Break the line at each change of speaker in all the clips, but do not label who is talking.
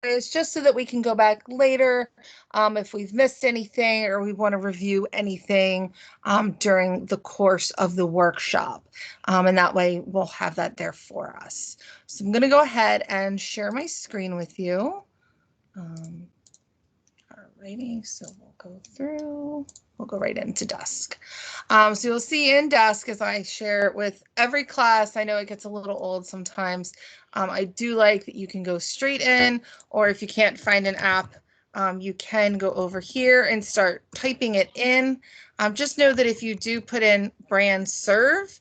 areas just so that we can go back later if we've missed anything or we want to review anything during the course of the workshop. And that way we'll have that there for us. So I'm going to go ahead and share my screen with you. Alrighty, so we'll go through. We'll go right into Dusk. So you'll see in Dusk, as I share it with every class, I know it gets a little old sometimes. I do like that you can go straight in, or if you can't find an app, you can go over here and start typing it in. Just know that if you do put in BrandSrv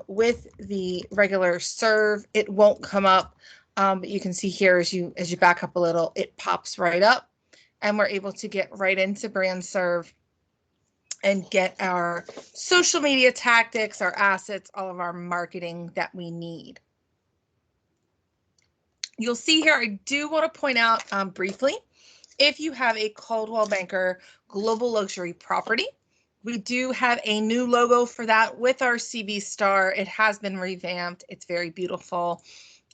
with the regular serve, it won't come up. But you can see here as you back up a little, it pops right up, and we're able to get right into BrandSrv and get our social media tactics, our assets, all of our marketing that we need. You'll see here, I do want to point out briefly, if you have a Coldwell Banker Global Luxury property, we do have a new logo for that with our CB star. It has been revamped. It's very beautiful.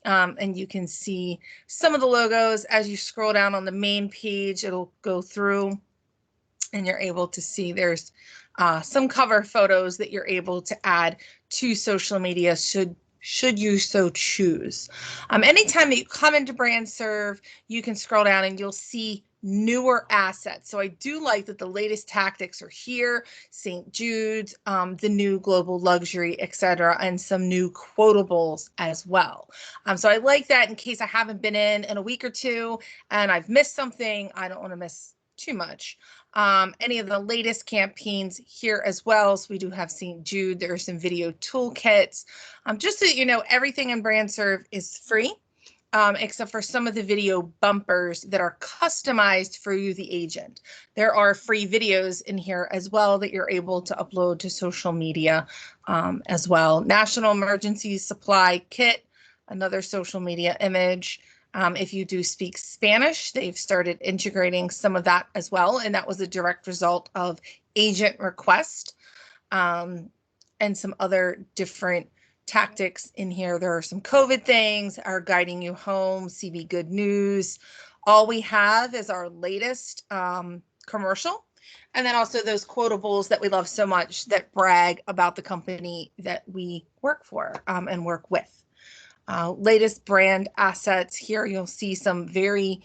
And you can see some of the logos as you scroll down on the main page. It'll go through and you're able to see there's some cover photos that you're able to add to social media should you so choose. Anytime that you come into BrandSrv, you can scroll down and you'll see newer assets. So I do like that the latest tactics are here, St. Jude's, the new global luxury, etc., and some new quotables as well. So I like that in case I haven't been in a week or two and I've missed something, I don't want to miss too much. Any of the latest campaigns here as well. So we do have St. Jude. There are some video toolkits. Just so you know, everything in BrandSrv is free, except for some of the video bumpers that are customized for you, the agent. There are free videos in here as well that you're able to upload to social media as well. National Emergency Supply Kit, another social media image. If you do speak Spanish, they've started integrating some of that as well, and that was a direct result of agent request and some other different tactics in here. There are some COVID things, our guiding you home, CB Good News. All we have is our latest commercial, and then also those quotables that we love so much that brag about the company that we work for and work with. Latest brand assets here. You'll see some very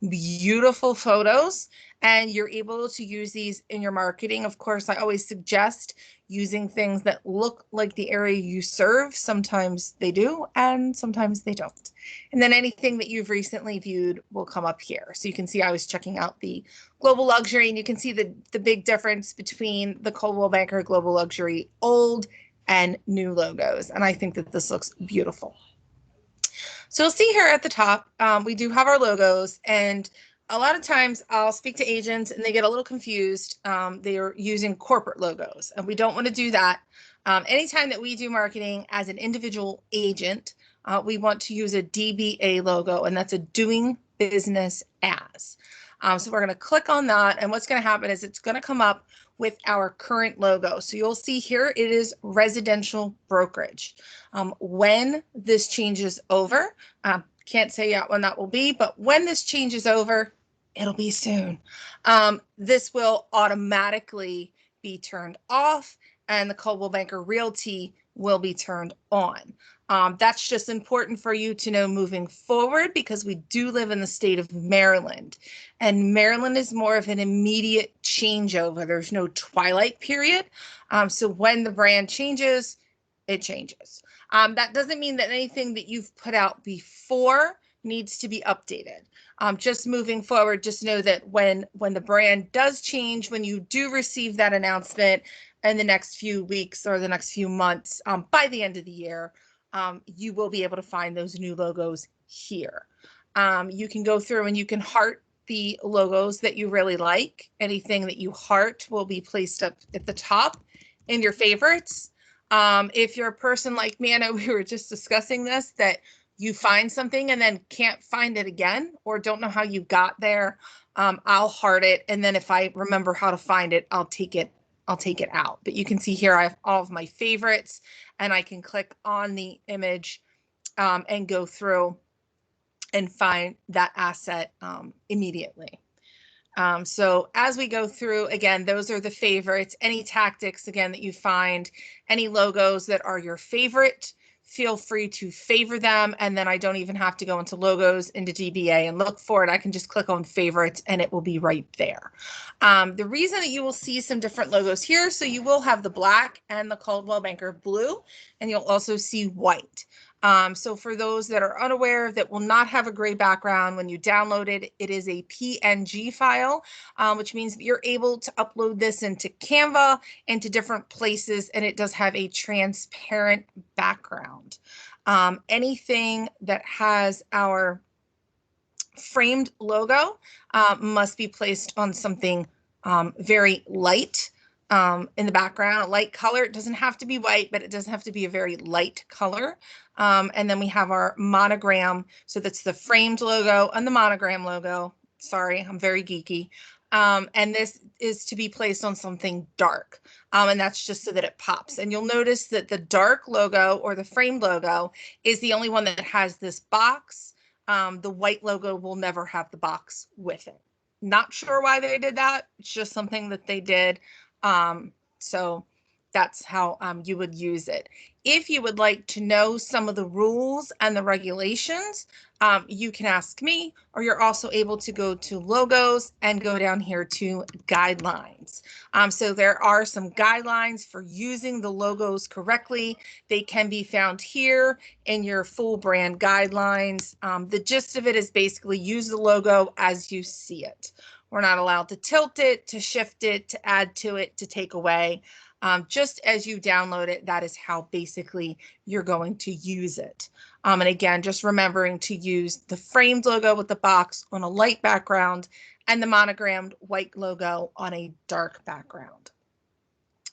beautiful photos, and you're able to use these in your marketing. Of course, I always suggest using things that look like the area you serve. Sometimes they do, and sometimes they don't. And then anything that you've recently viewed will come up here. So you can see I was checking out the Global Luxury, and you can see the big difference between the Coldwell Banker Global Luxury old and new logos. And I think that this looks beautiful. So you'll see here at the top, we do have our logos, and a lot of times I'll speak to agents and they get a little confused. They are using corporate logos, and we don't want to do that. Anytime that we do marketing as an individual agent, we want to use a DBA logo, and that's a doing business as. So we're going to click on that, and what's going to happen is it's going to come up with our current logo. So you'll see here it is residential brokerage. When this changes over, can't say yet when that will be, but when this changes over, it'll be soon. This will automatically be turned off, and the Coldwell Banker Realty will be turned on. That's just important for you to know moving forward, because we do live in the state of Maryland, and Maryland is more of an immediate changeover. There's no twilight period. So when the brand changes, it changes. That doesn't mean that anything that you've put out before needs to be updated. Just moving forward, just know that when the brand does change, when you do receive that announcement in the next few weeks or the next few months, by the end of the year, you will be able to find those new logos here. You can go through and you can heart the logos that you really like. Anything that you heart will be placed up at the top in your favorites. If you're a person like me, I know we were just discussing this, that you find something and then can't find it again or don't know how you got there, I'll heart it. And then if I remember how to find it, I'll take it out. But you can see here I have all of my favorites, and I can click on the image and go through and find that asset immediately. So as we go through, again, those are the favorites. Any tactics, again, that you find, any logos that are your favorite, feel free to favor them. And then I don't even have to go into logos into DBA and look for it. I can just click on favorites and it will be right there. The reason that you will see some different logos here, so you will have the black and the Coldwell Banker blue, and you'll also see white. So for those that are unaware, that will not have a gray background, when you download it, it is a PNG file, which means that you're able to upload this into Canva, into different places, and it does have a transparent background. Anything that has our framed logo must be placed on something very light in the background, a light color. It doesn't have to be white, but it doesn't have to be a very light color. And then we have our monogram. So that's the framed logo and the monogram logo. Sorry, I'm very geeky. And this is to be placed on something dark. And that's just so that it pops. And you'll notice that the dark logo or the framed logo is the only one that has this box. The white logo will never have the box with it. Not sure why they did that. It's just something that they did. So that's how you would use it. If you would like to know some of the rules and the regulations, you can ask me, or you're also able to go to logos and go down here to guidelines. So there are some guidelines for using the logos correctly. They can be found here in your full brand guidelines. The gist of it is basically use the logo as you see it. We're not allowed to tilt it, to shift it, to add to it, to take away. Just as you download it, that is how basically you're going to use it. And again, just remembering to use the framed logo with the box on a light background and the monogrammed white logo on a dark background.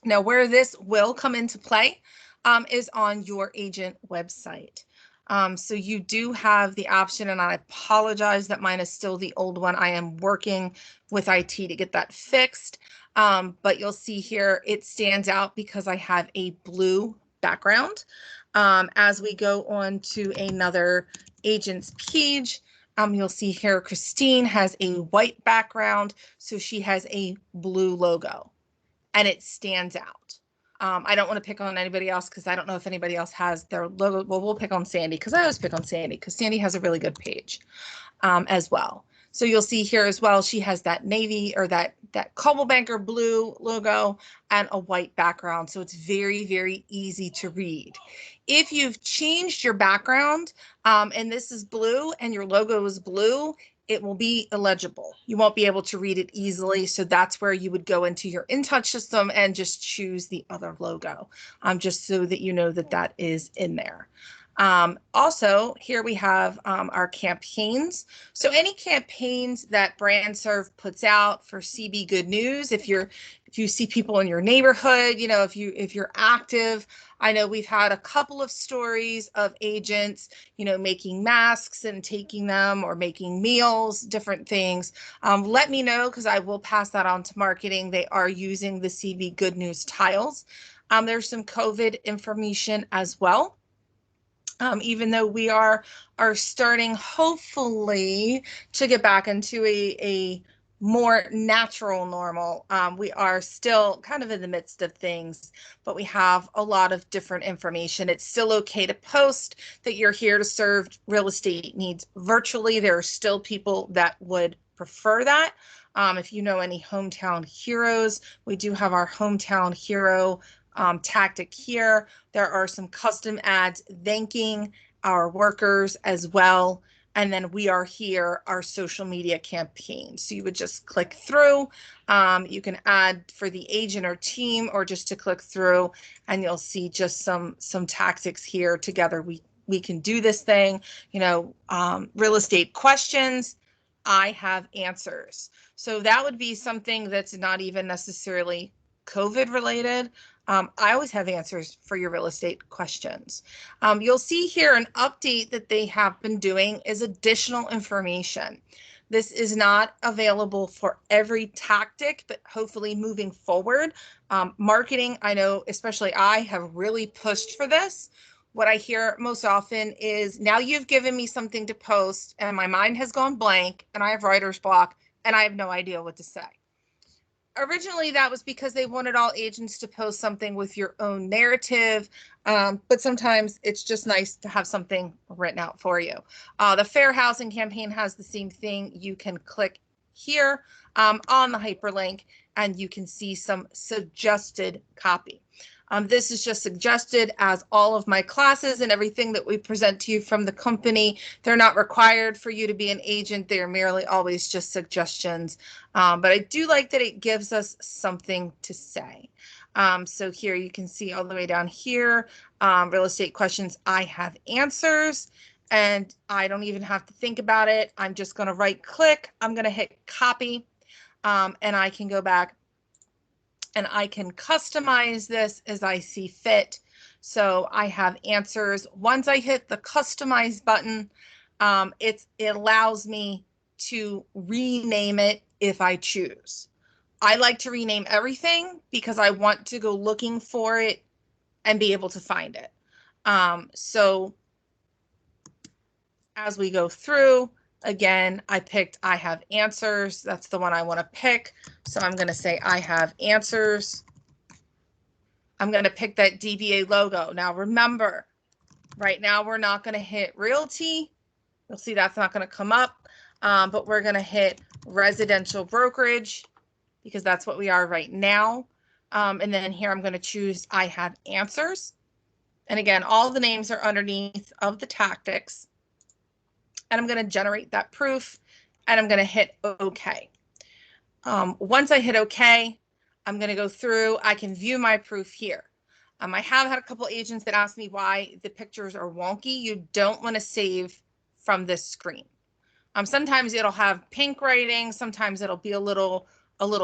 Now, where this will come into play is on your agent website. So you do have the option, and I apologize that mine is still the old one. I am working with IT to get that fixed. But you'll see here, it stands out because I have a blue background. As we go on to another agent's page, you'll see here, Christine has a white background, so she has a blue logo, and it stands out. I don't want to pick on anybody else because I don't know if anybody else has their logo. Well, we'll pick on Sandy because I always pick on Sandy because Sandy has a really good page as well. So you'll see here as well, she has that navy or that Coldwell Banker blue logo and a white background. So it's very, very easy to read. If you've changed your background and this is blue and your logo is blue, it will be illegible. You won't be able to read it easily. So that's where you would go into your InTouch system and just choose the other logo, just so that you know that that is in there. Also, here we have our campaigns. So any campaigns that BrandSrv puts out for CB Good News, if you see people in your neighborhood, you know, if you're active. I know we've had a couple of stories of agents, you know, making masks and taking them, or making meals, different things. Let me know, because I will pass that on to marketing. They are using the CB Good News tiles. There's some COVID information as well. Even though we are starting, hopefully, to get back into a more natural normal. We are still kind of in the midst of things, but we have a lot of different information. It's still okay to post that you're here to serve real estate needs virtually. There are still people that would prefer that. If you know any hometown heroes, we do have our hometown hero tactic here. There are some custom ads thanking our workers as well. And then we are here, our social media campaign. So you would just click through. You can add for the agent or team, or just to click through, and you'll see just some tactics here. Together we can do this thing. You know, real estate questions, I have answers. So that would be something that's not even necessarily COVID related. I always have answers for your real estate questions. You'll see here an update that they have been doing is additional information. This is not available for every tactic, but hopefully moving forward, marketing, I know, especially I have really pushed for this, what I hear most often is, now you've given me something to post and my mind has gone blank and I have writer's block and I have no idea what to say. Originally, that was because they wanted all agents to post something with your own narrative, but sometimes it's just nice to have something written out for you. The Fair Housing campaign has the same thing. You can click here on the hyperlink and you can see some suggested copy. This is just suggested, as all of my classes and everything that we present to you from the company. They're not required for you to be an agent. They are merely always just suggestions. But I do like that it gives us something to say. So here you can see all the way down here, real estate questions. I have answers and I don't even have to think about it. I'm just going to right click. I'm going to hit copy and I can go back and I can customize this as I see fit. So I have answers. Once I hit the customize button, it allows me to rename it if I choose. I like to rename everything because I want to go looking for it and be able to find it. So as we go through, again, I picked I have answers. That's the one I want to pick. So I'm going to say I have answers. I'm going to pick that DBA logo. Now remember, right now we're not going to hit realty. You'll see that's not going to come up, but we're going to hit residential brokerage because that's what we are right now. And then here I'm going to choose I have answers. And again, all the names are underneath of the tactics. And I'm going to generate that proof and I'm going to hit OK. Once I hit OK, I'm going to go through. I can view my proof here. I have had a couple agents that ask me why the pictures are wonky. You don't want to save from this screen. Sometimes it'll have pink writing. Sometimes it'll be a little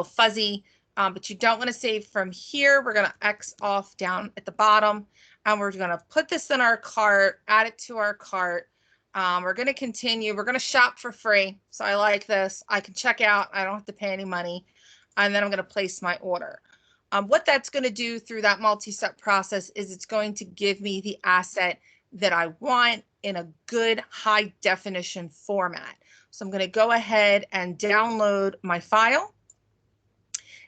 fuzzy, but you don't want to save from here. We're going to X off down at the bottom and we're going to put this in our cart, add it to our cart. We're going to continue. We're going to shop for free. So I like this. I can check out. I don't have to pay any money. And then I'm going to place my order. What that's going to do through that multi-step process is it's going to give me the asset that I want in a good high definition format. So I'm going to go ahead and download my file.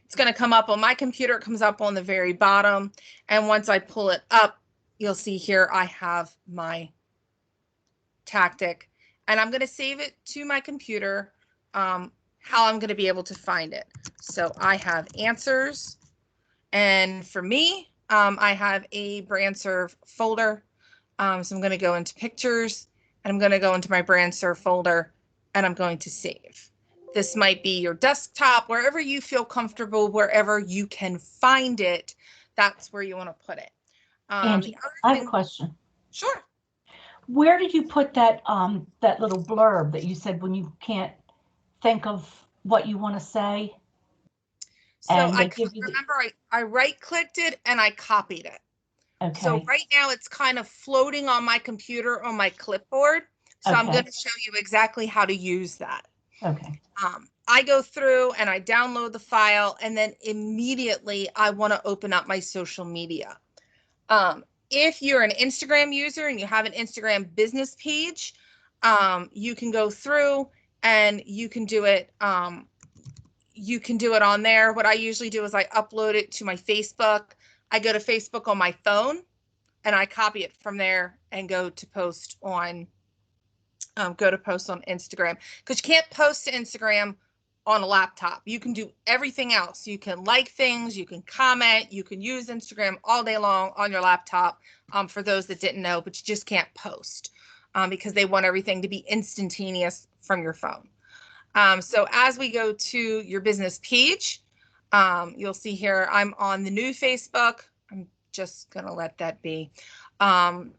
It's going to come up on my computer. It comes up on the very bottom. And once I pull it up, you'll see here I have my tactic and I'm going to save it to my computer, how I'm going to be able to find it. So I have answers, and for me, I have a BrandSrv folder. So I'm going to go into pictures and I'm going to go into my BrandSrv folder and I'm going to save. This might be your desktop, wherever you feel comfortable, wherever you can find it, that's where you want to put it.
Angie, I have a question.
Sure.
Where did you put that that little blurb that you said when you can't think of what you want to say?
So I right-clicked it and I copied it.
Okay.
So right now it's kind of floating on my computer on my clipboard. So okay. I'm going to show you exactly how to use that.
Okay.
I go through and I download the file and then immediately I want to open up my social media. If you're an Instagram user and you have an Instagram business page, you can go through and you can do it. You can do it on there. What I usually do is I upload it to my Facebook. I go to Facebook on my phone and I copy it from there and go to post on Instagram, because you can't post to Instagram on a laptop. You can do everything else. You can like things, you can comment, you can use Instagram all day long on your laptop, for those that didn't know, but you just can't post because they want everything to be instantaneous from your phone. So as we go to your business page, you'll see here I'm on the new Facebook. I'm just going to let that be. And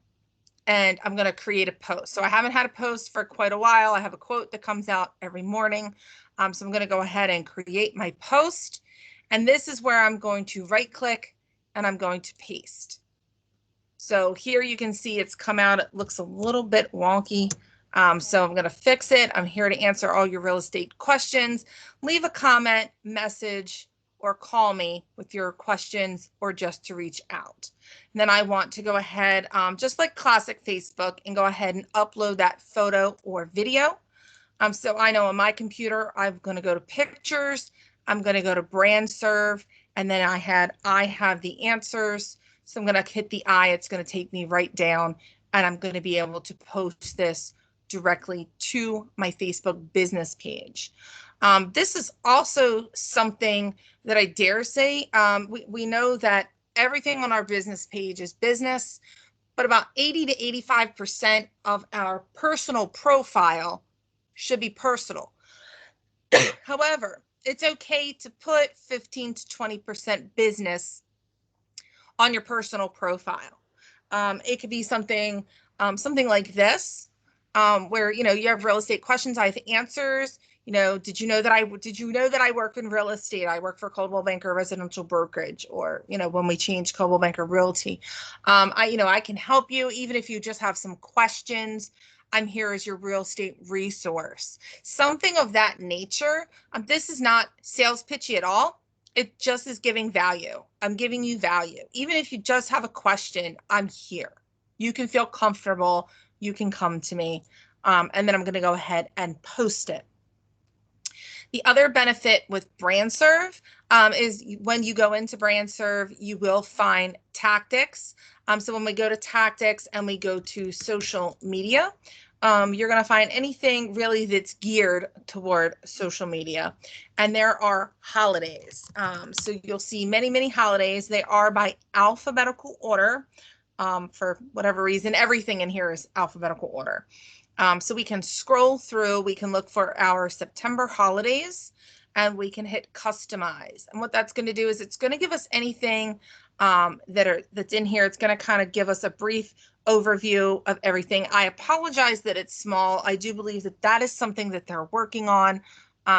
I'm going to create a post. So I haven't had a post for quite a while. I have a quote that comes out every morning. So I'm going to go ahead and create my post. And this is where I'm going to right click and I'm going to paste. So here you can see it's come out. It looks a little bit wonky. So I'm going to fix it. I'm here to answer all your real estate questions. Leave a comment, message, or call me with your questions or just to reach out. And then I want to go ahead, just like classic Facebook, and go ahead and upload that photo or video. So I know on my computer, I'm going to go to pictures, I'm going to go to BrandSrv, and then I have the answers. So I'm going to hit the I, it's going to take me right down, and I'm going to be able to post this directly to my Facebook business page. This is also something that I dare say, we know that everything on our business page is business, but about 80 to 85% of our personal profile should be personal. However, it's okay to put 15 to 20% business on your personal profile. It could be something like this, where you have real estate questions. I have answers. Did you know that I work in real estate? I work for Coldwell Banker Residential Brokerage, or when we changed Coldwell Banker Realty. I can help you even if you just have some questions. I'm here as your real estate resource. Something of that nature. This is not sales pitchy at all. It just is giving value. I'm giving you value. Even if you just have a question, I'm here. You can feel comfortable. You can come to me. And then I'm going to go ahead and post it. The other benefit with BrandSrv is when you go into BrandSrv, you will find tactics. So when we go to tactics and we go to social media, you're going to find anything really that's geared toward social media. And there are holidays. So you'll see many, many holidays. They are by alphabetical order. For whatever reason, everything in here is alphabetical order. So we can scroll through, we can look for our September holidays, and we can hit customize. And what that's going to do is it's going to give us anything that's in here. It's going to kind of give us a brief overview of everything. I apologize that it's small. I do believe that that is something that they're working on.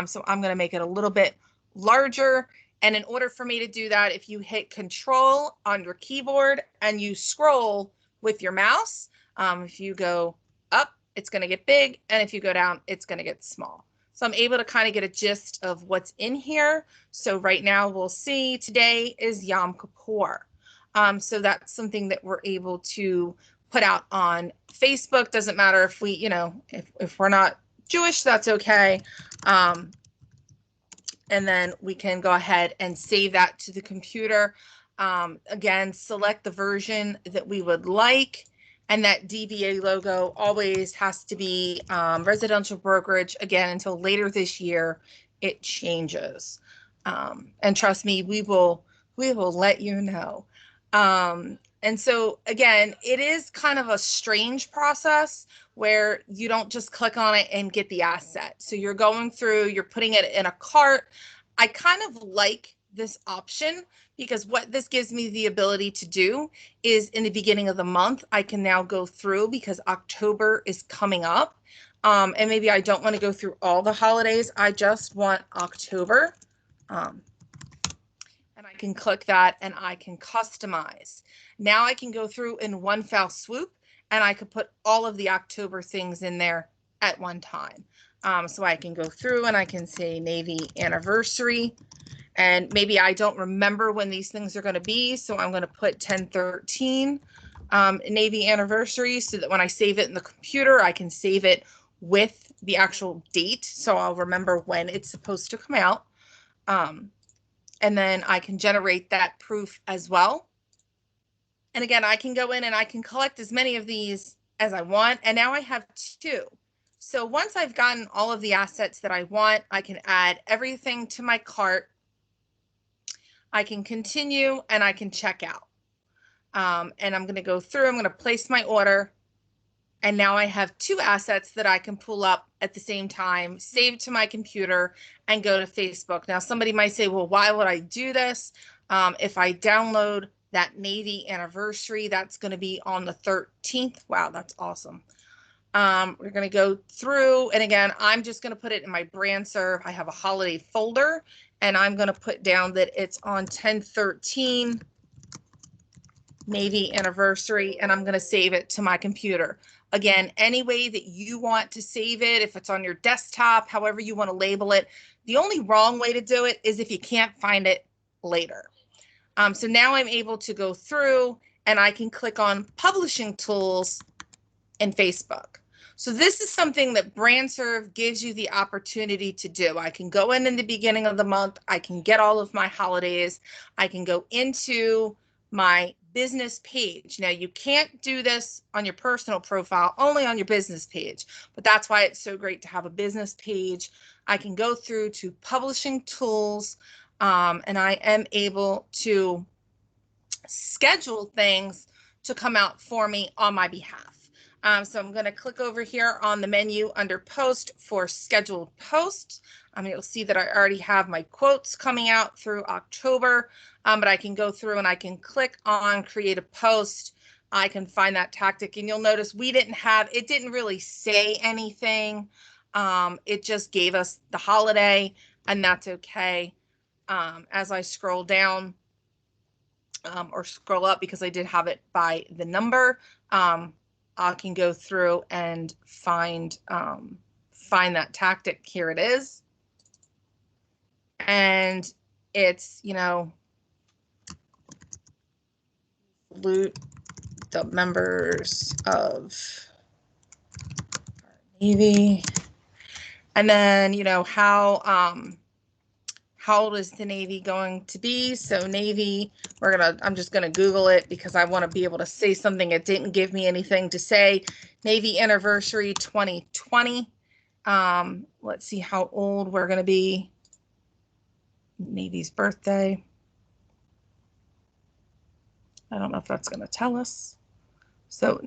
So I'm going to make it a little bit larger. And in order for me to do that, if you hit Control on your keyboard and you scroll with your mouse, if you go up, it's going to get big. And if you go down, it's going to get small. So I'm able to kind of get a gist of what's in here. So right now we'll see today is Yom Kippur. So that's something that we're able to put out on Facebook. Doesn't matter if we, if we're not Jewish, that's okay. And then we can go ahead and save that to the computer. Again, select the version that we would like. And that DBA logo always has to be residential brokerage. Again, until later this year, it changes. And trust me, we will let you know. And so again, it is kind of a strange process where you don't just click on it and get the asset. So you're going through, you're putting it in a cart. I kind of like this option because what this gives me the ability to do is in the beginning of the month, I can now go through because October is coming up. And maybe I don't want to go through all the holidays. I just want October. And I can click that and I can customize. Now I can go through in one fell swoop and I could put all of the October things in there at one time. So I can go through and I can say Navy anniversary. And maybe I don't remember when these things are going to be. So I'm going to put 10/13 Navy anniversary so that when I save it in the computer, I can save it with the actual date. So I'll remember when it's supposed to come out. And then I can generate that proof as well. And again, I can go in and I can collect as many of these as I want. And now I have 2. So once I've gotten all of the assets that I want, I can add everything to my cart. I can continue and I can check out. And I'm going to go through, I'm going to place my order. And now I have 2 assets that I can pull up at the same time, save to my computer and go to Facebook. Now, somebody might say, well, why would I do this? If I download that Navy anniversary, that's going to be on the 13th. Wow, that's awesome. We're going to go through. And again, I'm just going to put it in my BrandSrv. I have a holiday folder and I'm going to put down that it's on 10/13 Navy anniversary, and I'm going to save it to my computer. Again, any way that you want to save it, if it's on your desktop, however you want to label it. The only wrong way to do it is if you can't find it later. So now I'm able to go through and I can click on publishing tools in Facebook. So this is something that BrandSrv gives you the opportunity to do. I can go in the beginning of the month. I can get all of my holidays. I can go into my business page. Now, you can't do this on your personal profile, only on your business page, but that's why it's so great to have a business page. I can go through to publishing tools, and I am able to schedule things to come out for me on my behalf. So I'm going to click over here on the menu under post for scheduled posts. You'll see that I already have my quotes coming out through October, but I can go through and I can click on create a post. I can find that tactic, and you'll notice it didn't really say anything. It just gave us the holiday, and that's okay. As I scroll down, or scroll up, because I did have it by the number, I can go through and find that tactic. Here it is. And it's, salute the members of Navy. And then, how old is the Navy going to be? So Navy, I'm just gonna Google it because I want to be able to say something. It didn't give me anything to say. Navy anniversary 2020. Let's see how old we're gonna be. Navy's birthday. I don't know if that's gonna tell us. So,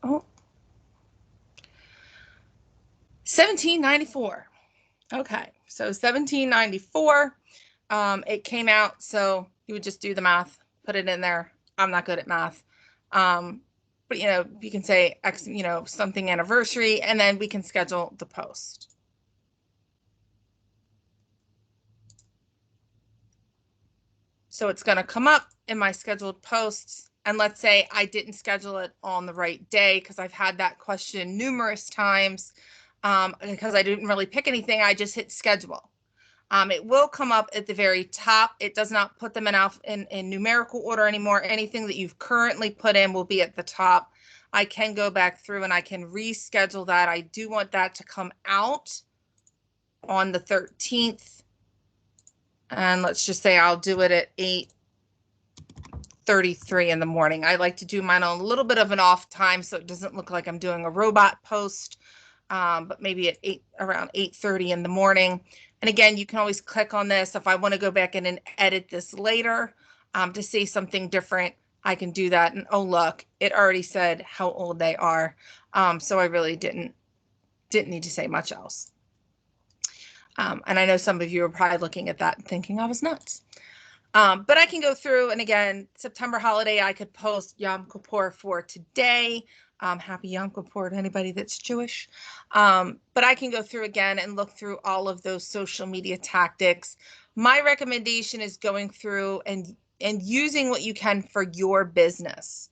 1794. Okay, so 1794, it came out. So you would just do the math, put it in there. I'm not good at math, but you can say X, something anniversary, and then we can schedule the post. So it's going to come up in my scheduled posts, and let's say I didn't schedule it on the right day, because I've had that question numerous times. Because I didn't really pick anything, I just hit schedule. It will come up at the very top. It does not put them in numerical order anymore. Anything that you've currently put in will be at the top. I can go back through and I can reschedule that. I do want that to come out on the 13th. And let's just say I'll do it at 8:33 in the morning. I like to do mine on a little bit of an off time, so it doesn't look like I'm doing a robot post. But maybe at around 8:30 in the morning. And again, you can always click on this. If I want to go back in and edit this later to say something different, I can do that. And oh, look, it already said how old they are. So I really didn't need to say much else. And I know some of you are probably looking at that and thinking I was nuts. But I can go through, and again, September holiday, I could post Yom Kippur for today. Happy Yom Kippur to anybody that's Jewish. But I can go through again and look through all of those social media tactics. My recommendation is going through and using what you can for your business.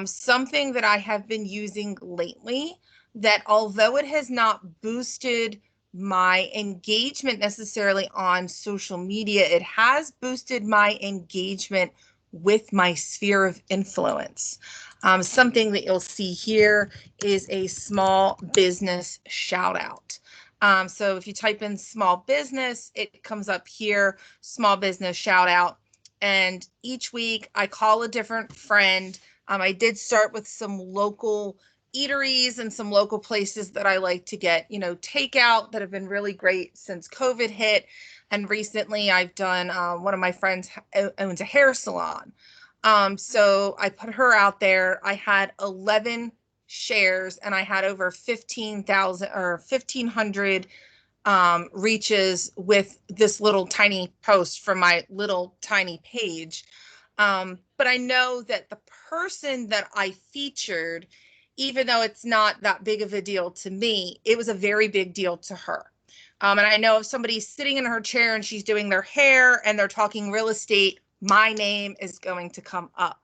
Something that I have been using lately, that although it has not boosted my engagement necessarily on social media, it has boosted my engagement with my sphere of influence. Something that you'll see here is a small business shout out. So if you type in small business, it comes up here, small business shout out. And each week I call a different friend. I did start with some local eateries and some local places that I like to get, takeout, that have been really great since COVID hit. And recently I've done, one of my friends owns a hair salon. So I put her out there. I had 11 shares and I had over 15,000 or 1,500 reaches with this little tiny post from my little tiny page. But I know that the person that I featured, even though it's not that big of a deal to me, it was a very big deal to her. And I know if somebody's sitting in her chair and she's doing their hair and they're talking real estate, my name is going to come up.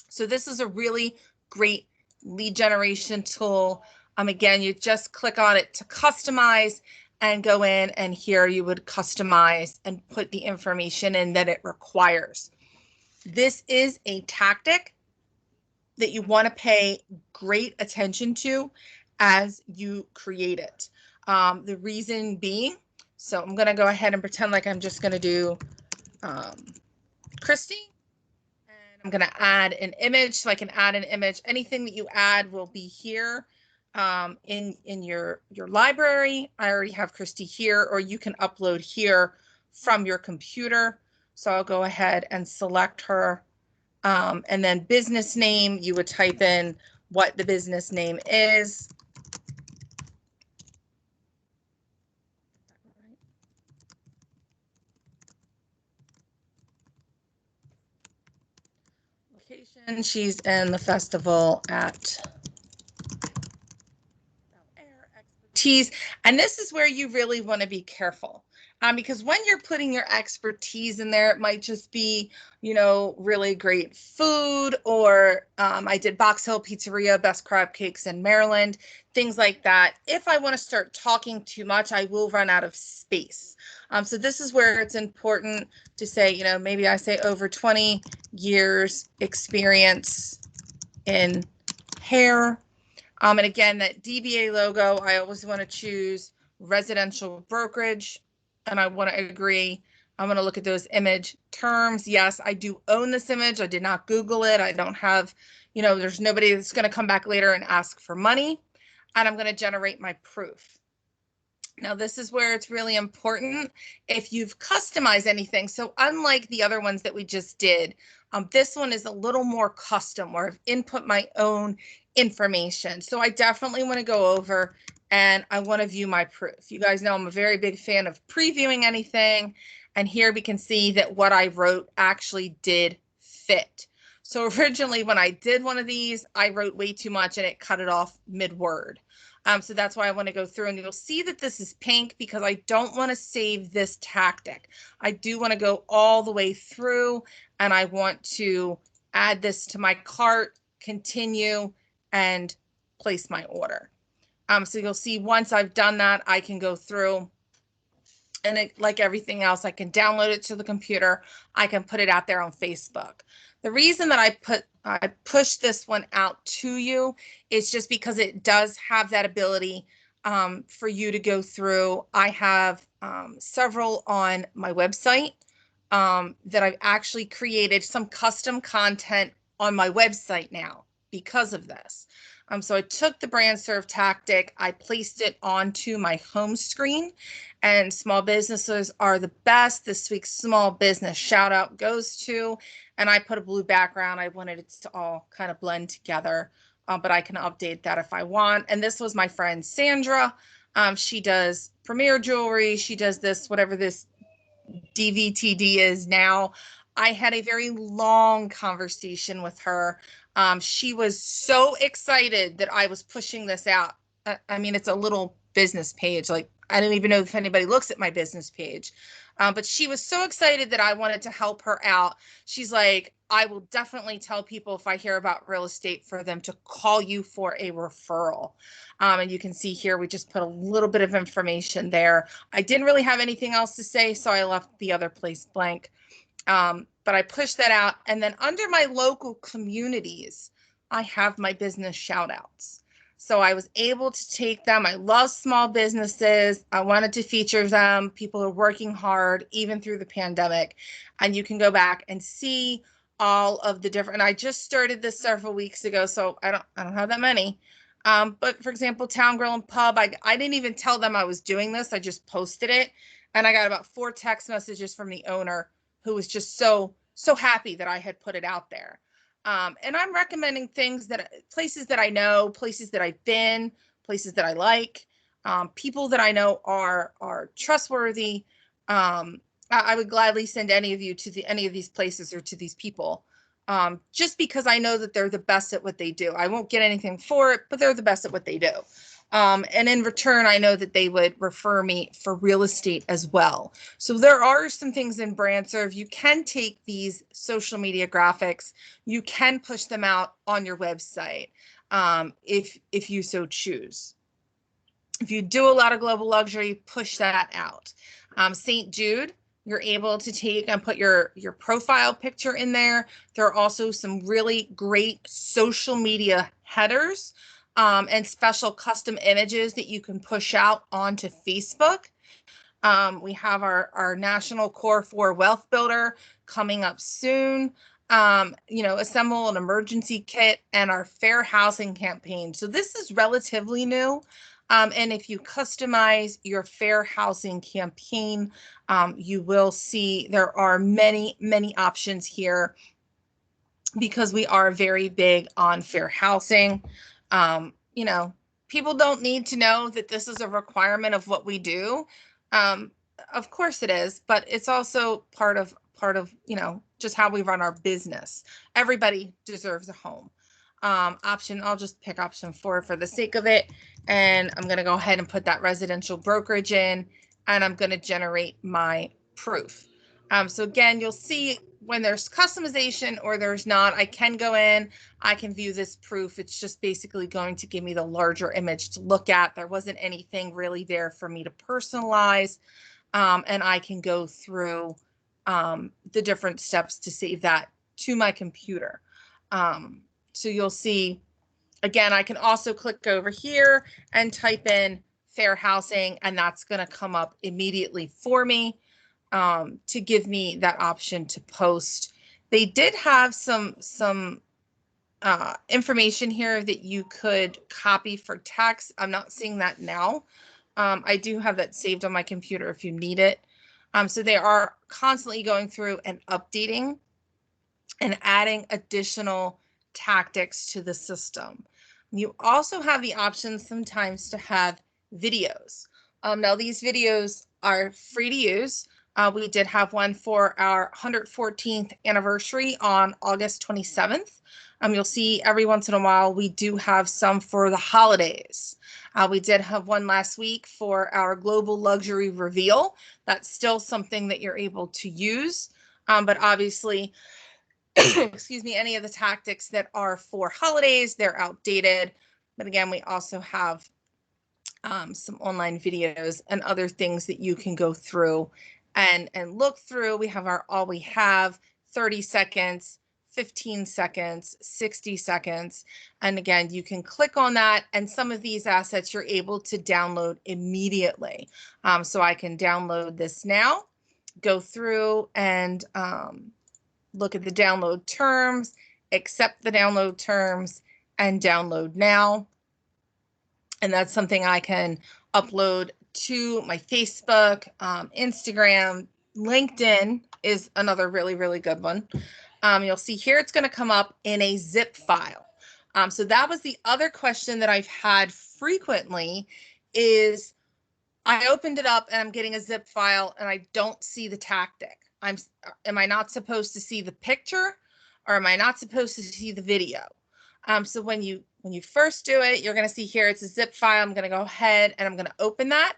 So this is a really great lead generation tool. Again, you just click on it to customize, and go in, and here you would customize and put the information in that it requires. This is a tactic that you want to pay great attention to as you create it. The reason being, so I'm going to go ahead and pretend like I'm just going to do Christy, and I'm going to add an image. So I can add an image. Anything that you add will be here in your library. I already have Christy here, or you can upload here from your computer. So I'll go ahead and select her. And then business name, you would type in what the business name is. Location, she's in the festival at expertise. And this is where you really want to be careful. Because when you're putting your expertise in there, it might just be, you know, really great food, or I did Box Hill Pizzeria, best crab cakes in Maryland, things like that. If I want to start talking too much, I will run out of space. So this is where it's important to say, you know, maybe I say over 20 years experience in hair. And again, that DBA logo, I always want to choose residential brokerage, and I want to agree. I'm going to look at those image terms. Yes, I do own this image. I did not Google it. I don't have, you know, there's nobody that's going to come back later and ask for money. And I'm going to generate my proof. Now, this is where it's really important if you've customized anything. So unlike the other ones that we just did, this one is a little more custom, where I've input my own information. So I definitely want to go over and I want to view my proof. You guys know I'm a very big fan of previewing anything. And here we can see that what I wrote actually did fit. So originally when I did one of these, I wrote way too much and it cut it off mid-word. So that's why I want to go through, and you'll see that this is pink because I don't want to save this tactic. I do want to go all the way through, and I want to add this to my cart, continue, and place my order. So you'll see once I've done that, I can go through, and it, like everything else, I can download it to the computer. I can put it out there on Facebook. The reason that I push this one out to you is just because it does have that ability for you to go through. I have several on my website that I've actually created some custom content on my website now because of this. So I took the BrandSrv tactic, I placed it onto my home screen, and small businesses are the best. This week's small business shout out goes to, and I put a blue background. I wanted it to all kind of blend together, but I can update that if I want. And this was my friend Sandra. She does Premier Jewelry. She does this, whatever this DVTD is now. I had a very long conversation with her. She was so excited that I was pushing this out. I mean, it's a little business page. Like, I don't even know if anybody looks at my business page. But she was so excited that I wanted to help her out. She's like, I will definitely tell people if I hear about real estate for them to call you for a referral. And you can see here, we just put a little bit of information there. I didn't really have anything else to say, so I left the other place blank. But I pushed that out. And then under my local communities, I have my business shout outs. So I was able to take them. I love small businesses. I wanted to feature them. People are working hard, even through the pandemic. And you can go back and see all of the different, and I just started this several weeks ago, so I don't have that many. But for example, Town Grill and Pub, I didn't even tell them I was doing this. I just posted it. And I got about 4 text messages from the owner who was just so happy that I had put it out there. And I'm recommending things that places that I know, places that I've been, places that I like, people that I know are trustworthy. I would gladly send any of you to any of these places or to these people, just because I know that they're the best at what they do. I won't get anything for it, but they're the best at what they do. And in return, I know that they would refer me for real estate as well. So there are some things in BrandSrv. You can take these social media graphics, you can push them out on your website if you so choose. If you do a lot of global luxury, push that out. St. Jude, you're able to take and put your profile picture in there. There are also some really great social media headers and special custom images that you can push out onto Facebook. We have our National Core 4 Wealth Builder coming up soon. Assemble an emergency kit and our fair housing campaign. So this is relatively new. And if you customize your fair housing campaign, you will see there are many, many options here because we are very big on fair housing. People don't need to know that this is a requirement of what we do. Of course it is, but it's also part of just how we run our business. Everybody deserves a home. I'll just pick option 4 for the sake of it. And I'm going to go ahead and put that residential brokerage in, and I'm going to generate my proof. So again, you'll see when there's customization or there's not, I can go in, I can view this proof. It's just basically going to give me the larger image to look at. There wasn't anything really there for me to personalize. And I can go through the different steps to save that to my computer. So you'll see, again, I can also click over here and type in fair housing, and that's going to come up immediately for me to give me that option to post. They did have some information here that you could copy for text. I'm not seeing that now. I do have that saved on my computer if you need it. So they are constantly going through and updating and adding additional tactics to the system. You also have the option sometimes to have videos. Now these videos are free to use. We did have one for our 114th anniversary on August 27th. You'll see every once in a while we do have some for the holidays. We did have one last week for our global luxury reveal. That's still something that you're able to use. But obviously, excuse me, any of the tactics that are for holidays, they're outdated. But again, we also have some online videos and other things that you can go through and look through. We have our all we have, 30 seconds, 15 seconds, 60 seconds. And again, you can click on that, and some of these assets you're able to download immediately. So I can download this now, go through and look at the download terms, accept the download terms, and download now. And that's something I can upload to my Facebook, Instagram. LinkedIn is another really, really good one. You'll see here it's going to come up in a zip file. So that was the other question that I've had frequently is I opened it up and I'm getting a zip file and I don't see the tactic. Am I not supposed to see the picture, or am I not supposed to see the video? So when you first do it, you're going to see here it's a zip file. I'm going to go ahead and I'm going to open that.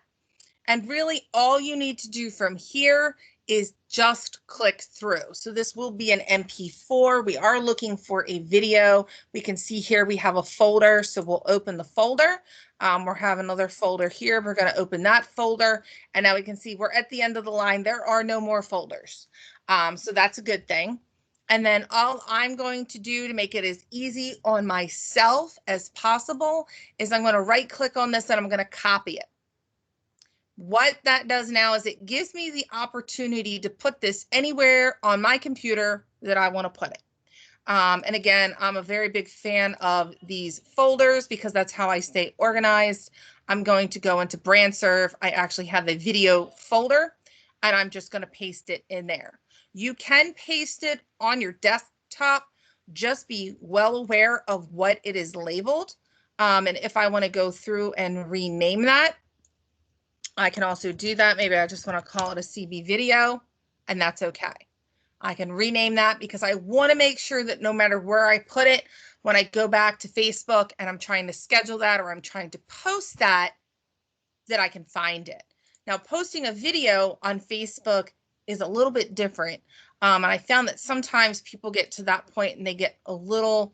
And really all you need to do from here is just click through. So this will be an MP4. We are looking for a video. We can see here we have a folder, so we'll open the folder. We'll have another folder here. We're going to open that folder, and now we can see we're at the end of the line. There are no more folders. So that's a good thing. And then all I'm going to do to make it as easy on myself as possible is I'm going to right click on this and I'm going to copy it. What that does now is it gives me the opportunity to put this anywhere on my computer that I want to put it. And again, I'm a very big fan of these folders because that's how I stay organized. I'm going to go into BrandSrv. I actually have a video folder, and I'm just going to paste it in there. You can paste it on your desktop. Just be well aware of what it is labeled. And if I want to go through and rename that, I can also do that. Maybe I just want to call it a CB video, and that's okay. I can rename that because I want to make sure that no matter where I put it, when I go back to Facebook and I'm trying to schedule that or I'm trying to post that I can find it. Now, posting a video on Facebook is a little bit different. And I found that sometimes people get to that point and they get a little,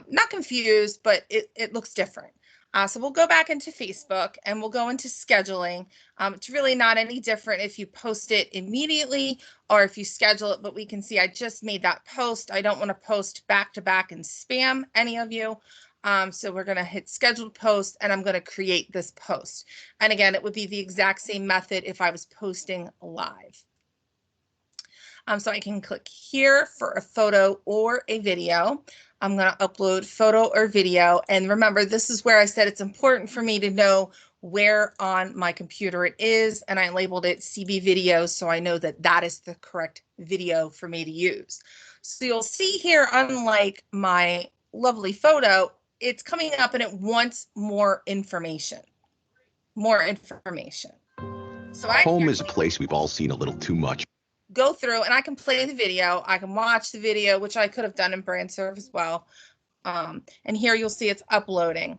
not confused, but it looks different. So we'll go back into Facebook and we'll go into scheduling. It's really not any different if you post it immediately or if you schedule it, but we can see I just made that post. I don't want to post back to back and spam any of you. So we're going to hit scheduled post and I'm going to create this post. And again, it would be the exact same method if I was posting live. So I can click here for a photo or a video. I'm going to upload photo or video. And remember, this is where I said it's important for me to know where on my computer it is. And I labeled it CB video, so I know that that is the correct video for me to use. So you'll see here, unlike my lovely photo, it's coming up and it wants more information. More information. So
home is a place we've all seen a little too much.
Go through and I can play the video. I can watch the video, which I could have done in BrandSrv as well. And here you'll see it's uploading.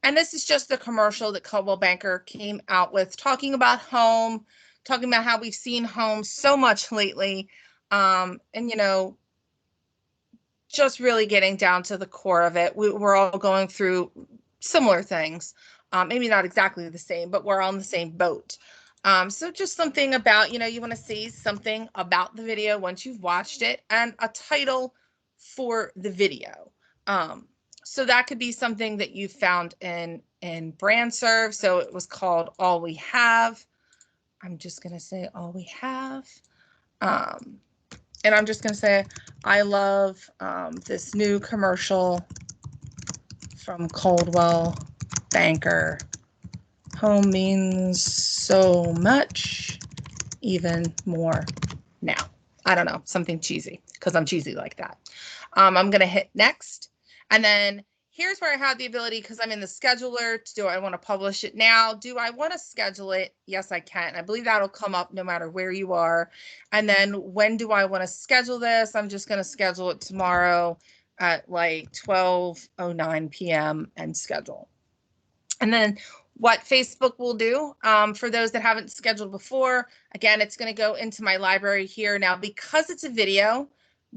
And this is just the commercial that Coldwell Banker came out with, talking about home, talking about how we've seen home so much lately. And, you know, just really getting down to the core of it. We're all going through similar things. Maybe not exactly the same, but we're on the same boat. So just something about, you know, you want to see something about the video once you've watched it and a title for the video. So that could be something that you found in BrandSrv. So it was called All We Have. I'm just going to say All We Have. And I'm just going to say, I love this new commercial from Coldwell Banker. Home means so much, even more now. I don't know, something cheesy, because I'm cheesy like that. I'm going to hit next. And then here's where I have the ability, because I'm in the scheduler, do I want to publish it now? Do I want to schedule it? Yes, I can. I believe that'll come up no matter where you are. And then when do I want to schedule this? I'm just going to schedule it tomorrow at like 12:09 p.m. and schedule. And then what Facebook will do, for those that haven't scheduled before, again, it's going to go into my library here. Now, because it's a video,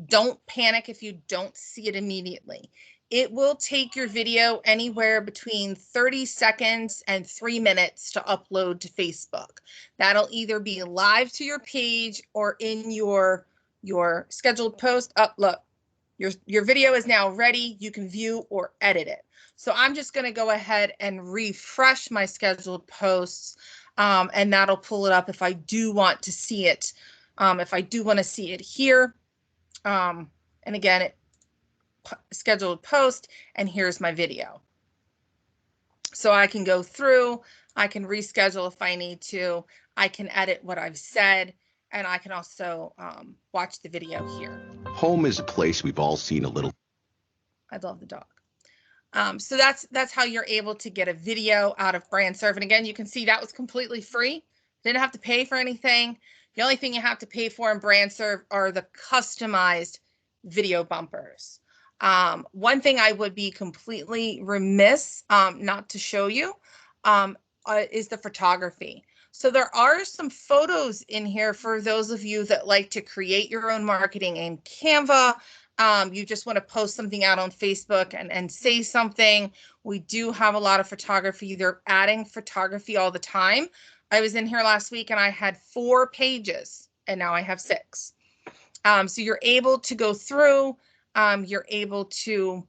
don't panic if you don't see it immediately. It will take your video anywhere between 30 seconds and 3 minutes to upload to Facebook. That'll either be live to your page or in your scheduled post. Look, your video is now ready. You can view or edit it. So I'm just going to go ahead and refresh my scheduled posts, and that'll pull it up if I do want to see it. If I do want to see it here, and again, it scheduled post, and here's my video. So I can go through, I can reschedule if I need to, I can edit what I've said, and I can also watch the video here.
Home is a place we've all seen a little.
I love the dog. So that's how you're able to get a video out of BrandSrv. And again, you can see that was completely free. Didn't have to pay for anything. The only thing you have to pay for in BrandSrv are the customized video bumpers. One thing I would be completely remiss not to show you is the photography. So there are some photos in here for those of you that like to create your own marketing in Canva. You just want to post something out on Facebook and say something. We do have a lot of photography. They're adding photography all the time. I was in here last week and I had 4 pages and now I have 6. So you're able to go through, you're able to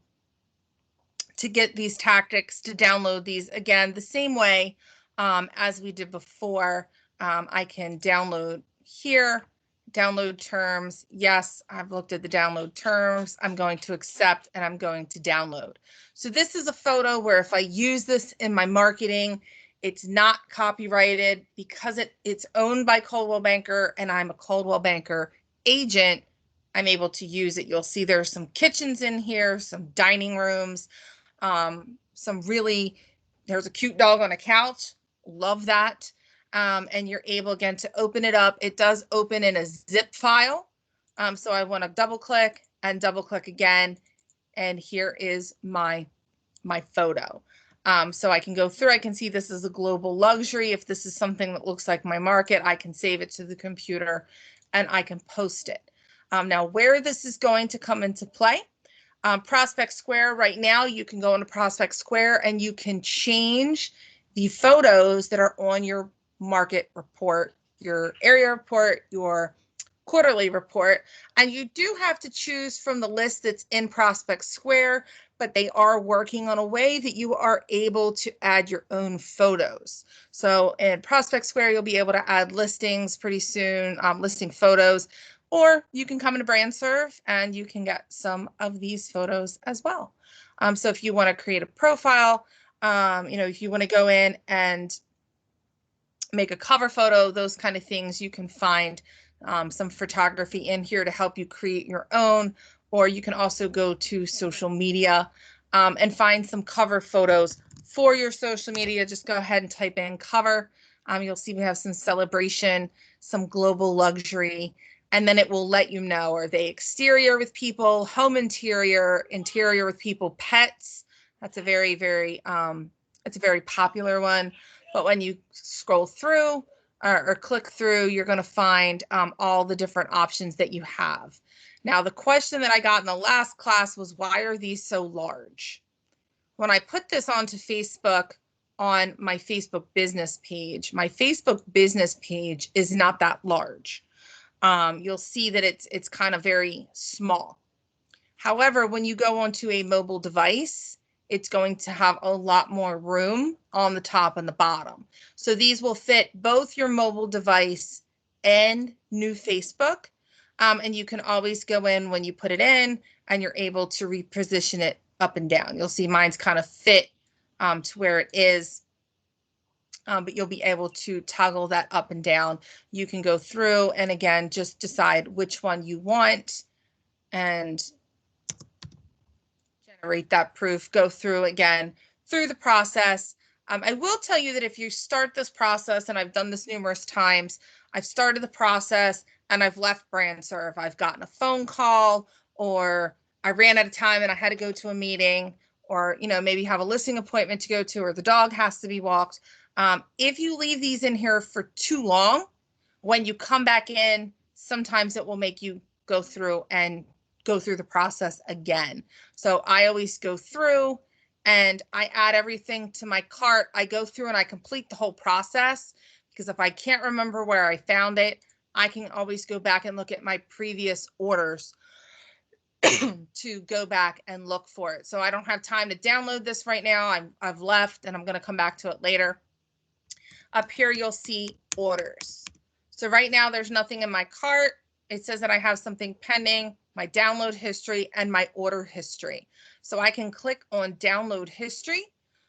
get these tactics, to download these again, the same way as we did before. I can download here. Download terms. Yes, I've looked at the download terms. I'm going to accept and I'm going to download. So this is a photo where if I use this in my marketing, it's not copyrighted because it's owned by Coldwell Banker and I'm a Coldwell Banker agent. I'm able to use it. You'll see there's some kitchens in here, some dining rooms, there's a cute dog on a couch. Love that. And you're able, again, to open it up. It does open in a zip file. So I want to double click and double click again. And here is my photo. So I can go through, I can see this is a global luxury. If this is something that looks like my market, I can save it to the computer and I can post it. Now where this is going to come into play, Prospect Square, right now you can go into Prospect Square and you can change the photos that are on your market report, your area report, your quarterly report, and you do have to choose from the list that's in Prospect Square, but they are working on a way that you are able to add your own photos. So in Prospect Square, you'll be able to add listings pretty soon, listing photos, or you can come into BrandSrv and you can get some of these photos as well. So if you want to create a profile, if you want to go in and make a cover photo, those kind of things, you can find some photography in here to help you create your own, or you can also go to social media and find some cover photos for your social media. Just go ahead and type in cover. You'll see we have some celebration, some global luxury, and then it will let you know, are they exterior with people, home interior, interior with people, pets. That's a very, very, it's a very popular one. But when you scroll through or click through, you're going to find all the different options that you have. Now, the question that I got in the last class was, why are these so large? When I put this onto Facebook on my Facebook business page, my Facebook business page is not that large. You'll see that it's kind of very small. However, when you go onto a mobile device, it's going to have a lot more room on the top and the bottom. So these will fit both your mobile device and new Facebook. And you can always go in when you put it in and you're able to reposition it up and down. You'll see mine's kind of fit to where it is. But you'll be able to toggle that up and down. You can go through and again, just decide which one you want and generate that proof, go through again through the process. I will tell you that if you start this process, and I've done this numerous times, I've started the process and I've left BrandSrv. I've gotten a phone call, or I ran out of time and I had to go to a meeting, or maybe have a listing appointment to go to, or the dog has to be walked. If you leave these in here for too long, when you come back in, sometimes it will make you go through the process again. So I always go through and I add everything to my cart. I go through and I complete the whole process, because if I can't remember where I found it, I can always go back and look at my previous orders to go back and look for it. So I don't have time to download this right now. I've left and I'm going to come back to it later. Up here, you'll see orders. So right now there's nothing in my cart. It says that I have something pending, my download history, and my order history. So I can click on download history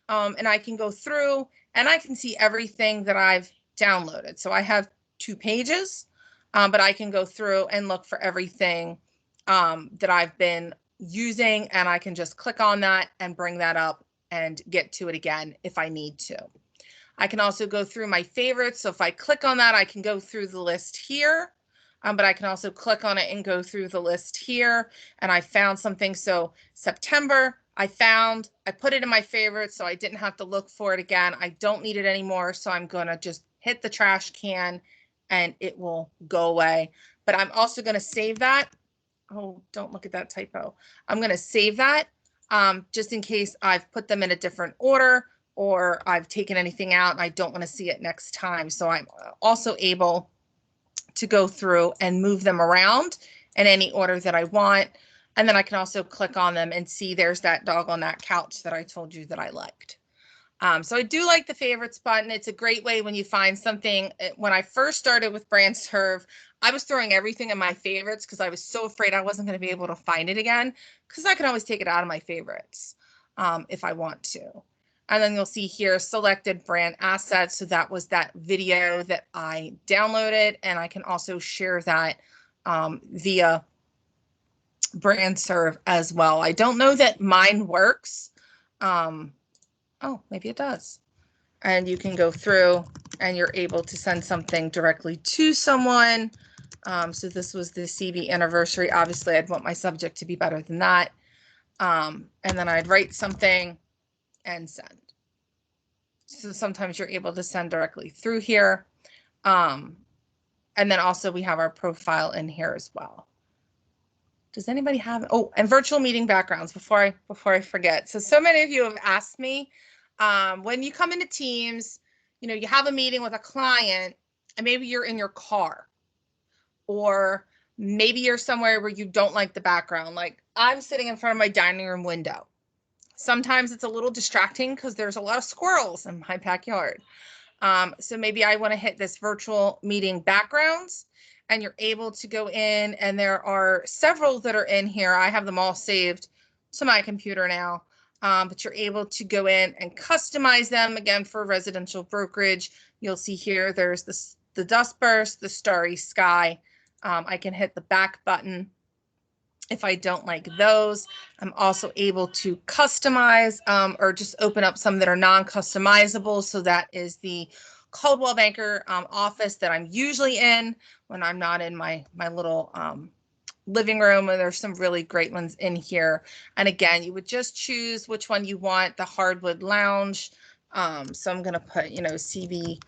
and I can go through and I can see everything that I've downloaded. So I have 2 pages, but I can go through and look for everything that I've been using, and I can just click on that and bring that up and get to it again if I need to. I can also go through my favorites. So if I click on that, I can go through the list here. But I can also click on it and go through the list here. And I found something. So September, I put it in my favorites, so I didn't have to look for it again. I don't need it anymore. So I'm going to just hit the trash can and it will go away. But I'm also going to save that. Oh, don't look at that typo. I'm going to save that just in case I've put them in a different order, or I've taken anything out and I don't want to see it next time. So I'm also able to go through and move them around in any order that I want. And then I can also click on them and see there's that dog on that couch that I told you that I liked. So I do like the favorites button. It's a great way when you find something. When I first started with BrandSrv, I was throwing everything in my favorites because I was so afraid I wasn't going to be able to find it again, because I can always take it out of my favorites if I want to. And then you'll see here selected brand assets. So that was that video that I downloaded, and I can also share that via BrandSrv as well. I don't know that mine works. Oh, maybe it does. And you can go through and you're able to send something directly to someone. So this was the CB anniversary. Obviously, I'd want my subject to be better than that. And then I'd write something and send. So sometimes you're able to send directly through here. And then also we have our profile in here as well. Does anybody have, oh, and virtual meeting backgrounds before I forget. So many of you have asked me, when you come into Teams, you know, you have a meeting with a client and maybe you're in your car, or maybe you're somewhere where you don't like the background. Like I'm sitting in front of my dining room window. Sometimes it's a little distracting because there's a lot of squirrels in my backyard. So maybe I want to hit this virtual meeting backgrounds, and you're able to go in, and there are several that are in here. I have them all saved to my computer now, but you're able to go in and customize them. Again, for residential brokerage, you'll see here there's the dust burst, the starry sky. I can hit the back button if I don't like those. I'm also able to customize or just open up some that are non-customizable. So that is the Coldwell Banker office that I'm usually in when I'm not in my little living room. And there's some really great ones in here. And again, you would just choose which one you want. The hardwood lounge. So I'm going to put, you know, CB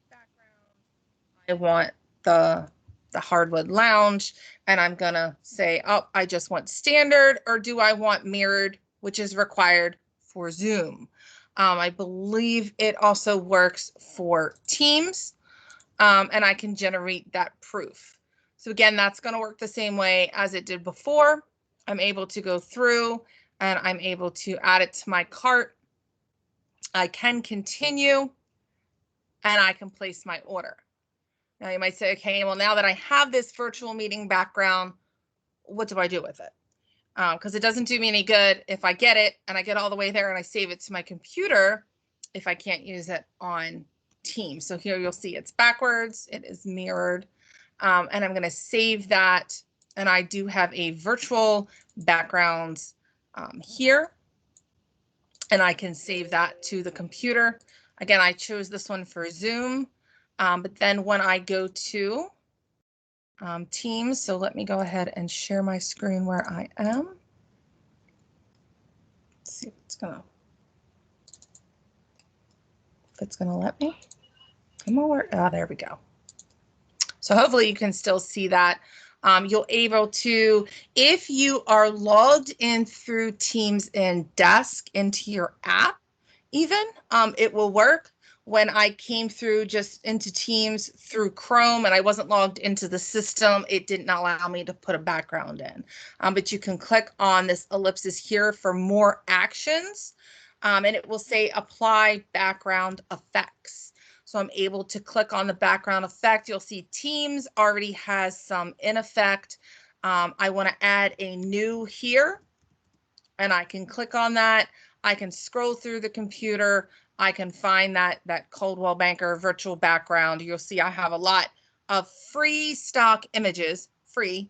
background. I want the hardwood lounge, and I'm gonna say, oh, I just want standard, or do I want mirrored, which is required for Zoom. I believe it also works for Teams, and I can generate that proof. So again, that's going to work the same way as it did before. I'm able to go through and I'm able to add it to my cart. I can continue and I can place my order. Now you might say, okay, well, now that I have this virtual meeting background, what do I do with it? Because it doesn't do me any good if I get it and I get all the way there and I save it to my computer if I can't use it on Teams. So here you'll see it's backwards, it is mirrored, and I'm going to save that. And I do have a virtual backgrounds here, and I can save that to the computer. Again, I chose this one for Zoom. But then when I go to Teams, so let me go ahead and share my screen where I am. Let's see if it's gonna let me. Come on, there we go. So hopefully you can still see that. You'll able to, if you are logged in through Teams in Desk into your app, even it will work. When I came through just into Teams through Chrome and I wasn't logged into the system, it didn't allow me to put a background in. But you can click on this ellipsis here for more actions, and it will say apply background effects. So I'm able to click on the background effect. You'll see Teams already has some in effect. I want to add a new here, and I can click on that. I can scroll through the computer. I can find that Coldwell Banker virtual background. You'll see I have a lot of free stock images, free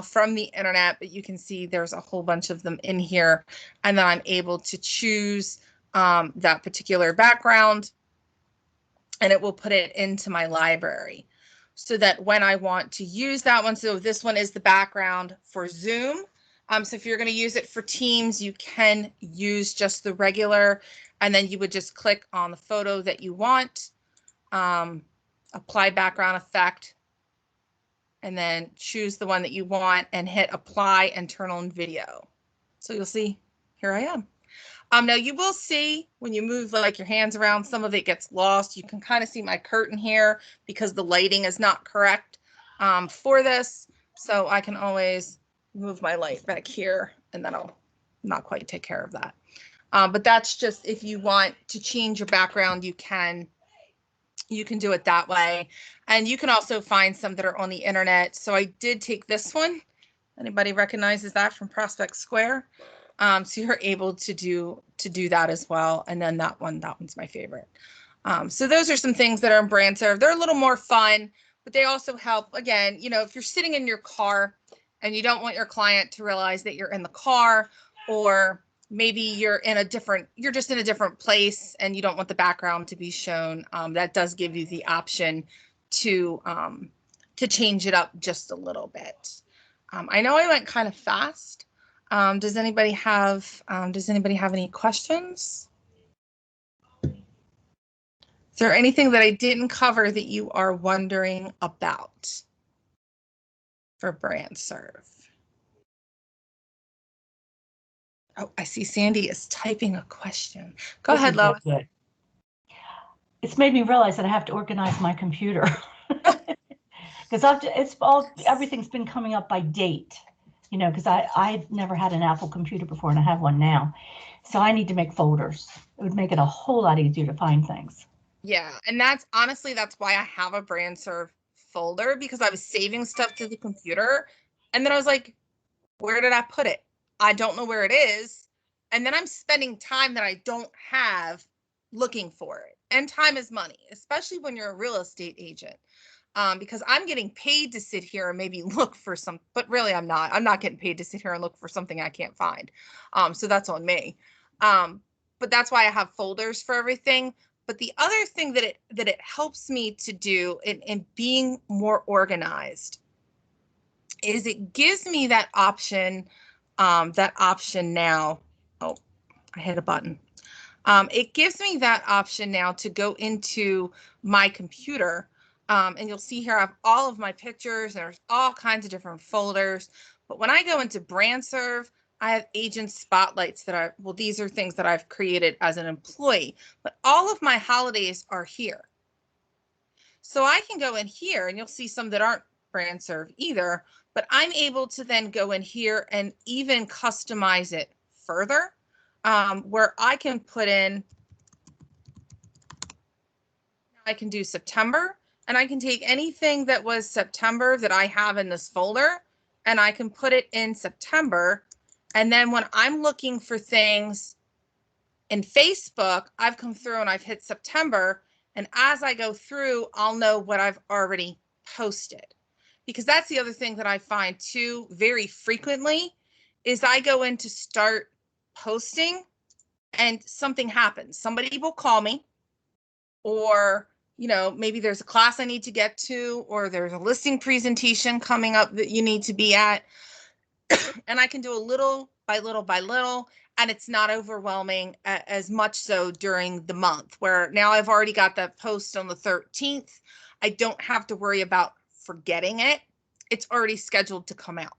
from the internet, but you can see there's a whole bunch of them in here. And then I'm able to choose that particular background, and it will put it into my library so that when I want to use that one, so this one is the background for Zoom. So if you're going to use it for Teams, you can use just the regular, and then you would just click on the photo that you want, apply background effect, and then choose the one that you want and hit apply and turn on video. So you'll see, here I am. Now you will see when you move like your hands around, some of it gets lost. You can kind of see my curtain here because the lighting is not correct for this. So I can always move my light back here, and then I'll not quite take care of that. But that's just if you want to change your background, you can do it that way. And you can also find some that are on the internet. So I did take this one. Anybody recognizes that from Prospect Square? So you're able to do that as well. And then that one's my favorite. So those are some things that are in BrandSrv. They're a little more fun, but they also help. Again, you know, if you're sitting in your car and you don't want your client to realize that you're in the car, or maybe you're just in a different place and you don't want the background to be shown, that does give you the option to change it up just a little bit. I know I went kind of fast. Does anybody have any questions? Is there anything that I didn't cover that you are wondering about? for BrandSrv. Oh, I see Sandy is typing a question. Go ahead, Lois.
Good. It's made me realize that I have to organize my computer because everything's been coming up by date, you know, because I've never had an Apple computer before and I have one now. So I need to make folders. It would make it a whole lot easier to find things.
Yeah, and that's honestly, that's why I have a BrandSrv folder, because I was saving stuff to the computer and then I was like, where did I put it? I don't know where it is. And then I'm spending time that I don't have looking for it. And time is money, especially when you're a real estate agent. Because I'm getting paid to sit here and maybe look for some, but really I'm not. I'm not getting paid to sit here and look for something I can't find. So that's on me. But that's why I have folders for everything. But the other thing that it helps me to do in being more organized is it gives me that option now. Oh, I hit a button. It gives me that option now to go into my computer. And you'll see here I have all of my pictures. There's all kinds of different folders. But when I go into BrandSrv, I have agent spotlights that these are things that I've created as an employee. But all of my holidays are here. So I can go in here and you'll see some that aren't BrandSrv either, but I'm able to then go in here and even customize it further, where I can put in, I can do September, and I can take anything that was September that I have in this folder, and I can put it in September. And then when I'm looking for things in Facebook, I've come through and I've hit September. And as I go through, I'll know what I've already posted. Because that's the other thing that I find too very frequently is I go in to start posting and something happens. Somebody will call me, or, you know, maybe there's a class I need to get to, or there's a listing presentation coming up that you need to be at. And I can do a little by little by little, and it's not overwhelming as much so during the month, where now I've already got that post on the 13th. I don't have to worry about forgetting it. It's already scheduled to come out.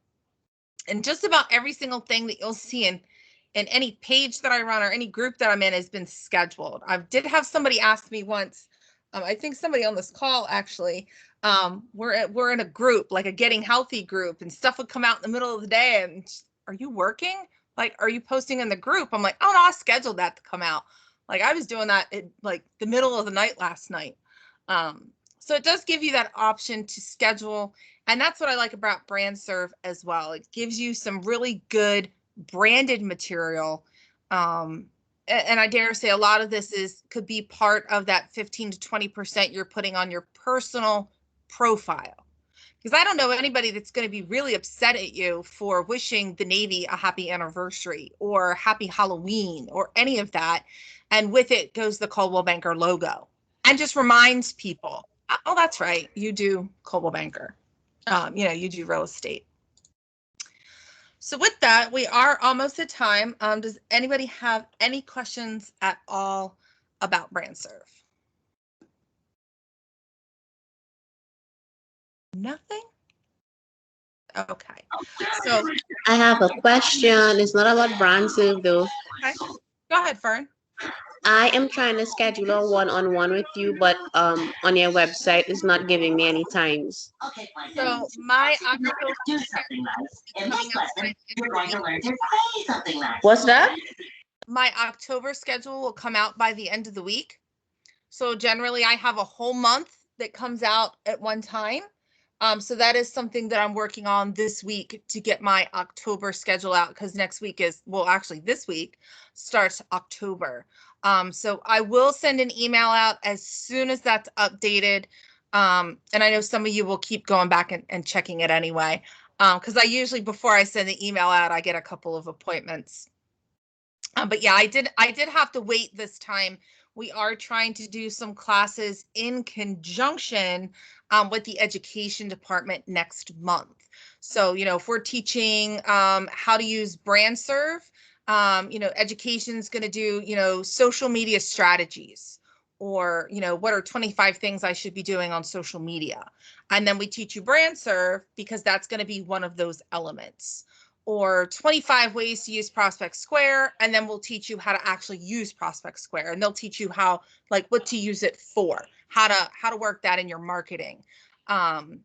And just about every single thing that you'll see in any page that I run or any group that I'm in has been scheduled. I did have somebody ask me once, I think somebody on this call actually, we're in a group, like a getting healthy group, and stuff would come out in the middle of the day and, are you working? Like, are you posting in the group? I'm like, oh no, I scheduled that to come out. Like, I was doing that in like the middle of the night last night. So it does give you that option to schedule. And that's what I like about BrandSrv as well. It gives you some really good branded material. And I dare say a lot of this could be part of that 15 to 20% you're putting on your personal profile. Because I don't know anybody that's going to be really upset at you for wishing the Navy a happy anniversary or happy Halloween or any of that. And with it goes the Coldwell Banker logo, and just reminds people, oh, that's right, you do Coldwell Banker. You know, you do real estate. So with that, we are almost at time. Does anybody have any questions at all about BrandSrv? Nothing? Okay. So
I have a question. It's not about BrandSrv though.
okay. Go ahead, Fern.
I am trying to schedule a one-on-one with you, but on your website it's not giving me any times.
So my October coming up by the end of the week.
What's that?
My October schedule will come out by the end of the week. So generally I have a whole month that comes out at one time. So that is something that I'm working on this week to get my October schedule out, because next week is, well, actually this week starts October. So I will send an email out as soon as that's updated. And I know some of you will keep going back and checking it anyway. Because I usually, before I send the email out, I get a couple of appointments. But yeah, I did have to wait this time. We are trying to do some classes in conjunction with the education department next month. So, you know, if we're teaching how to use BrandSrv, you know, education is going to do, you know, social media strategies, or, what are 25 things I should be doing on social media? And then we teach you BrandSrv because that's going to be one of those elements, or 25 ways to use Prospect Square. And then we'll teach you how to actually use Prospect Square, and they'll teach you how, like, what to use it for, how to work that in your marketing, and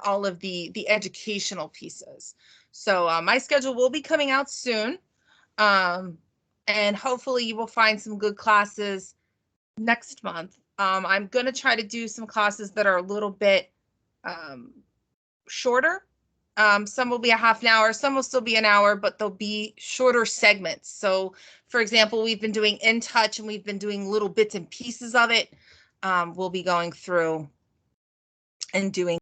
all of the educational pieces. So my schedule will be coming out soon. And hopefully you will find some good classes next month. I'm going to try to do some classes that are a little bit shorter. Some will be a half an hour, some will still be an hour, but they'll be shorter segments. So, for example, we've been doing In Touch, and we've been doing little bits and pieces of it. We'll be going through and doing